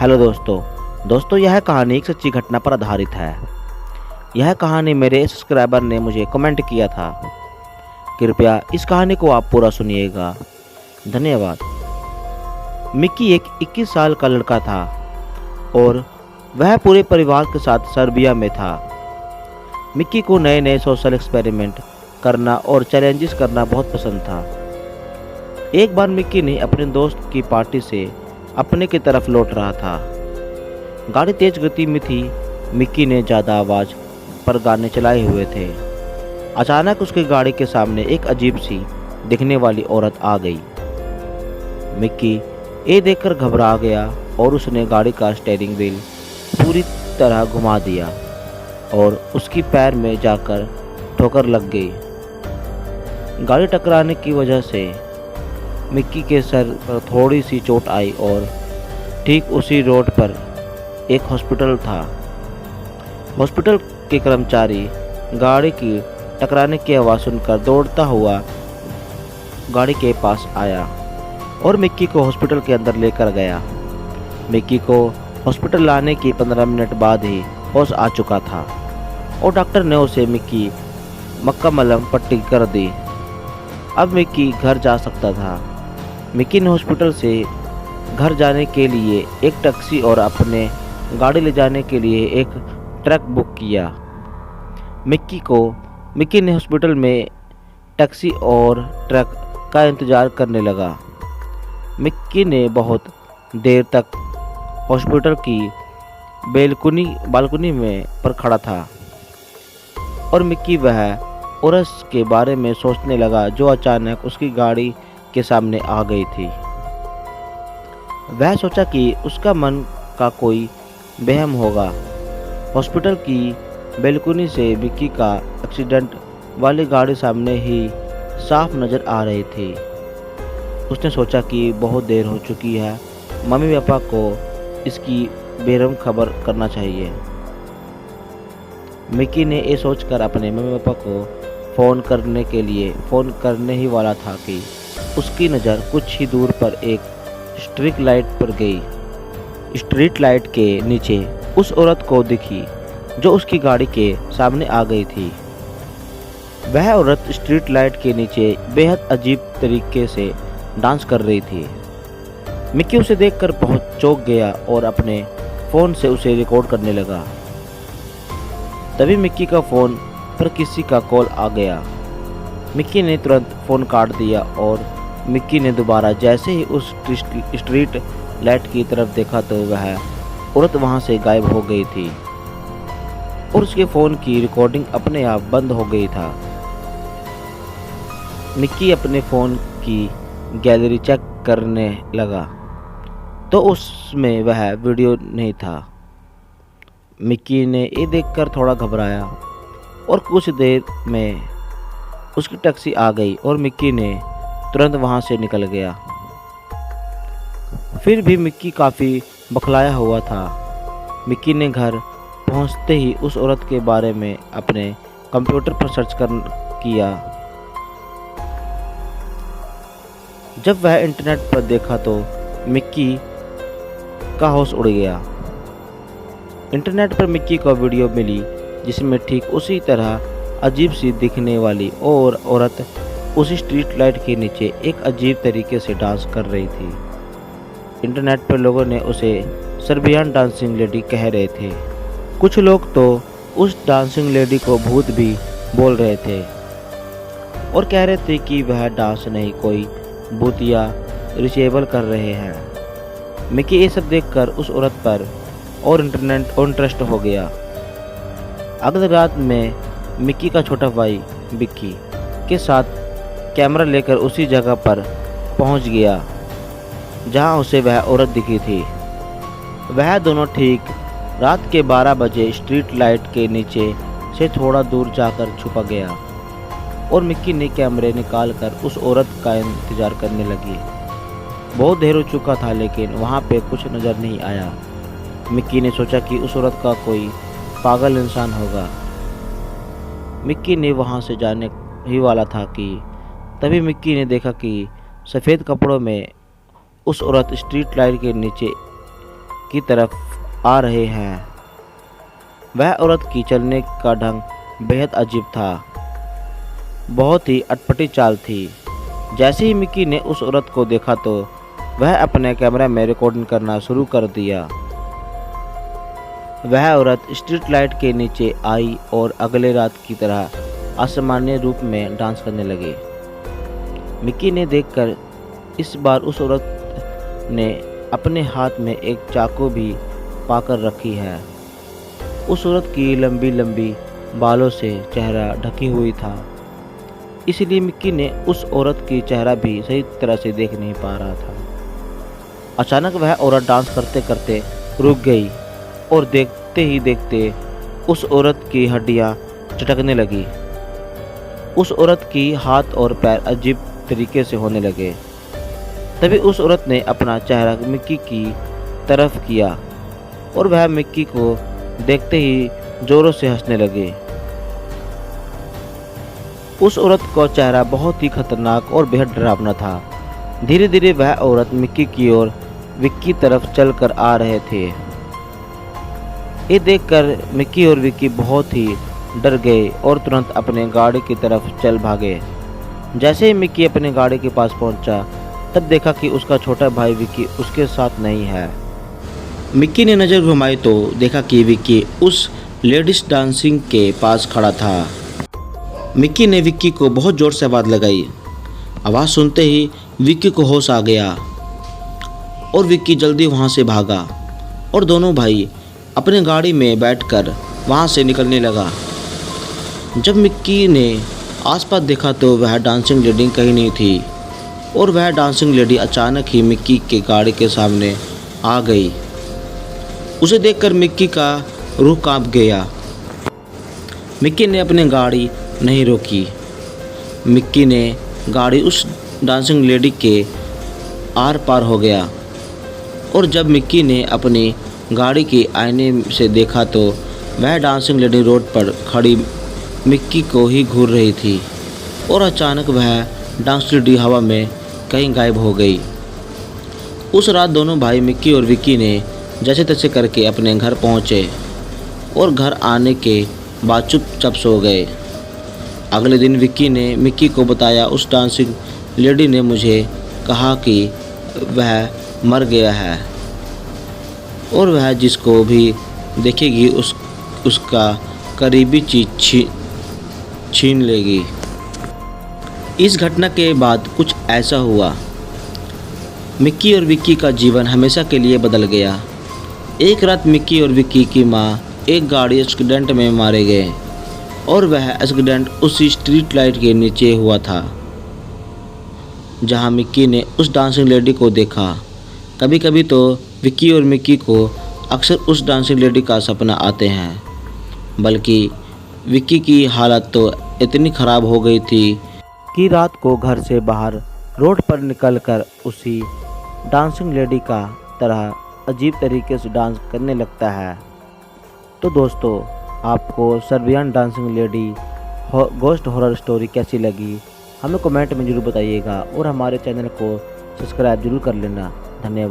Hello दोस्तों यह कहानी एक सच्ची घटना पर आधारित है। यह कहानी मेरे सब्सक्राइबर ने मुझे कमेंट किया था। कृपया इस कहानी को आप पूरा सुनिएगा। धन्यवाद। मिक्की एक 21 साल का लड़का था और वह पूरे परिवार के साथ सर्बिया में था। मिक्की को नए नए सोशल एक्सपेरिमेंट करना और चैलेंजेस करना बहुत पसंद था। एक बार मिक्की ने अपने दोस्त की पार्टी से अपने की तरफ लौट रहा था। गाड़ी तेज गति में थी। मिक्की ने ज़्यादा आवाज़ पर गाने चलाए हुए थे। अचानक उसकी गाड़ी के सामने एक अजीब सी दिखने वाली औरत आ गई। मिक्की ये देखकर घबरा गया और उसने गाड़ी का स्टीयरिंग व्हील पूरी तरह घुमा दिया और उसकी पैर में जाकर ठोकर लग गई। गाड़ी टकराने की वजह से मिक्की के सर पर थोड़ी सी चोट आई और ठीक उसी रोड पर एक हॉस्पिटल था। हॉस्पिटल के कर्मचारी गाड़ी की टकराने की आवाज़ सुनकर दौड़ता हुआ गाड़ी के पास आया और मिक्की को हॉस्पिटल के अंदर लेकर गया। मिक्की को हॉस्पिटल लाने की 15 मिनट बाद ही होश आ चुका था और डॉक्टर ने उसे मिक्की मक्का मलहम पट्टी कर दी। अब मिक्की घर जा सकता था। मिक्की ने हॉस्पिटल से घर जाने के लिए एक टैक्सी और अपने गाड़ी ले जाने के लिए एक ट्रक बुक किया। मिक्की ने हॉस्पिटल में टैक्सी और ट्रक का इंतज़ार करने लगा। मिक्की ने बहुत देर तक हॉस्पिटल की बालकनी में पर खड़ा था और मिक्की वह औरत के बारे में सोचने लगा जो अचानक उसकी गाड़ी के सामने आ गई थी। वह सोचा कि उसका मन का कोई वहम होगा। हॉस्पिटल की बालकनी से मिक्की का एक्सीडेंट वाली गाड़ी सामने ही साफ नज़र आ रही थी। उसने सोचा कि बहुत देर हो चुकी है, मम्मी पापा को इसकी बेरहम खबर करना चाहिए। मिक्की ने ये सोचकर अपने मम्मी पापा को फ़ोन करने ही वाला था कि उसकी नज़र कुछ ही दूर पर एक स्ट्रीट लाइट पर गई। स्ट्रीट लाइट के नीचे उस औरत को दिखी जो उसकी गाड़ी के सामने आ गई थी। वह औरत स्ट्रीट लाइट के नीचे बेहद अजीब तरीके से डांस कर रही थी। मिक्की उसे देखकर बहुत चौंक गया और अपने फ़ोन से उसे रिकॉर्ड करने लगा। तभी मिक्की का फ़ोन पर किसी का कॉल आ गया। मिक्की ने तुरंत फ़ोन काट दिया और मिक्की ने दोबारा जैसे ही उस स्ट्रीट लाइट की तरफ देखा तो वह औरत वहां से गायब हो गई थी और उसके फ़ोन की रिकॉर्डिंग अपने आप बंद हो गई था। मिक्की अपने फ़ोन की गैलरी चेक करने लगा तो उसमें वह वीडियो नहीं था। मिक्की ने ये देखकर थोड़ा घबराया और कुछ देर में उसकी टैक्सी आ गई और मिक्की ने तुरंत वहां से निकल गया। फिर भी मिक्की काफ़ी बखलाया हुआ था। मिक्की ने घर पहुंचते ही उस औरत के बारे में अपने कंप्यूटर पर सर्च किया। जब वह इंटरनेट पर देखा तो मिक्की का होश उड़ गया। इंटरनेट पर मिक्की को वीडियो मिली जिसमें ठीक उसी तरह अजीब सी दिखने वाली और औरत उसी स्ट्रीट लाइट के नीचे एक अजीब तरीके से डांस कर रही थी। इंटरनेट पर लोगों ने उसे सर्बियन डांसिंग लेडी कह रहे थे। कुछ लोग तो उस डांसिंग लेडी को भूत भी बोल रहे थे और कह रहे थे कि वह डांस नहीं कोई भूतिया रिचुअल कर रहे हैं। मिक्की ये सब देखकर उस औरत पर और इंटरेस्ट हो गया। अगली रात में मिक्की का छोटा भाई विक्की के साथ कैमरा लेकर उसी जगह पर पहुंच गया जहां उसे वह औरत दिखी थी। वह दोनों ठीक रात के 12 बजे स्ट्रीट लाइट के नीचे से थोड़ा दूर जाकर छुपा गया और मिक्की ने कैमरे निकालकर उस औरत का इंतज़ार करने लगी। बहुत देर हो चुका था लेकिन वहां पे कुछ नज़र नहीं आया। मिक्की ने सोचा कि उस औरत का कोई पागल इंसान होगा। मिक्की ने वहां से जाने ही वाला था कि तभी मिक्की ने देखा कि सफ़ेद कपड़ों में उस औरत स्ट्रीट लाइट के नीचे की तरफ आ रहे हैं। वह औरत की चलने का ढंग बेहद अजीब था, बहुत ही अटपटी चाल थी। जैसे ही मिक्की ने उस औरत को देखा तो वह अपने कैमरा में रिकॉर्डिंग करना शुरू कर दिया। वह औरत स्ट्रीट लाइट के नीचे आई और अगले रात की तरह असामान्य रूप में डांस करने लगी। मिक्की ने देखकर इस बार उस औरत ने अपने हाथ में एक चाकू भी पाकर रखी है। उस औरत की लंबी लंबी बालों से चेहरा ढकी हुई था, इसलिए मिक्की ने उस औरत की चेहरा भी सही तरह से देख नहीं पा रहा था। अचानक वह औरत डांस करते करते रुक गई और देखते ही देखते उस औरत की हड्डियां चटकने लगी। उस औरत की हाथ और पैर अजीब तरीके से होने लगे। तभी उस औरत ने अपना चेहरा मिक्की की तरफ किया और वह मिक्की को देखते ही जोरों से हंसने लगे। उस औरत का चेहरा बहुत ही खतरनाक और बेहद डरावना था। धीरे धीरे वह औरत मिक्की की ओर विक्की तरफ चलकर आ रहे थे। ये देखकर मिक्की और विक्की बहुत ही डर गए और तुरंत अपने गाड़ी की तरफ चल भागे। जैसे ही मिक्की अपने गाड़ी के पास पहुंचा, तब देखा कि उसका छोटा भाई विक्की उसके साथ नहीं है। मिक्की ने नज़र घुमाई तो देखा कि विक्की उस लेडीज डांसिंग के पास खड़ा था। मिक्की ने विक्की को बहुत ज़ोर से आवाज़ लगाई। आवाज़ सुनते ही विक्की को होश आ गया और विक्की जल्दी वहाँ से भागा और दोनों भाई अपने गाड़ी में बैठकर वहाँ से निकलने लगा। जब मिक्की ने आसपास देखा तो वह डांसिंग लेडी कहीं नहीं थी और वह डांसिंग लेडी अचानक ही मिक्की के गाड़ी के सामने आ गई। उसे देखकर मिक्की का रूह कांप गया। मिक्की ने अपनी गाड़ी नहीं रोकी। मिक्की ने गाड़ी उस डांसिंग लेडी के आर पार हो गया और जब मिक्की ने अपनी गाड़ी के आईने से देखा तो वह डांसिंग लेडी रोड पर खड़ी मिक्की को ही घूर रही थी और अचानक वह डांस लेडी हवा में कहीं गायब हो गई। उस रात दोनों भाई मिक्की और विक्की ने जैसे तैसे करके अपने घर पहुँचे और घर आने के बाद चुपचाप सो गए। अगले दिन विक्की ने मिक्की को बताया, उस डांसिंग लेडी ने मुझे कहा कि वह मर गया है और वह जिसको भी देखेगी उसका करीबी चीज़ छीन लेगी। इस घटना के बाद कुछ ऐसा हुआ। मिक्की और विक्की का जीवन हमेशा के लिए बदल गया। एक रात मिक्की और विक्की की माँ एक गाड़ी एक्सीडेंट में मारे गए और वह एक्सीडेंट उसी स्ट्रीट लाइट के नीचे हुआ था जहां मिक्की ने उस डांसिंग लेडी को देखा। कभी कभी तो विक्की और मिक्की को अक्सर उस डांसिंग लेडी का सपना आते हैं, बल्कि विक्की की हालत तो इतनी ख़राब हो गई थी कि रात को घर से बाहर रोड पर निकलकर उसी डांसिंग लेडी का तरह अजीब तरीके से डांस करने लगता है। तो दोस्तों, आपको Serbian dancing lady ghost horror story कैसी लगी हमें कमेंट में ज़रूर बताइएगा और हमारे चैनल को सब्सक्राइब जरूर कर लेना। धन्यवाद।